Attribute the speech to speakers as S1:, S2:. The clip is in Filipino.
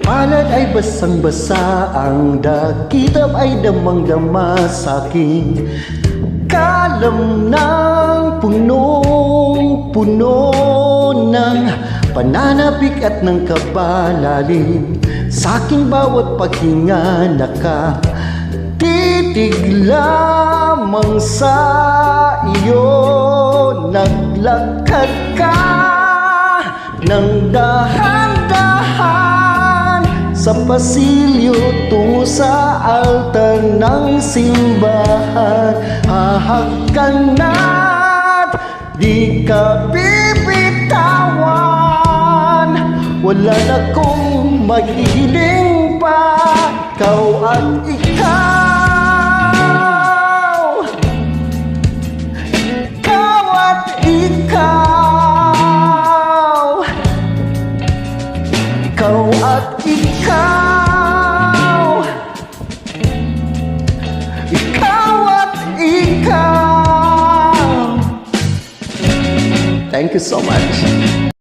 S1: Palad ay basang-basa, ang dakitab ay damang-dama sa'king kalam ng punong-puno ng pananabik at ng kabalalim. Sa'king bawat paghinga nakatitig lamang sa iyo. Naglakad ka ng dahan-dahan sa pasilyo tungo sa altar ng simbahan. Hahakan na't di ka bibitawan, wala na kong maghihiling pa. Ikaw at ikaw, ikaw at ikaw, ikaw at ikaw, ikaw at ikaw. Thank you so much.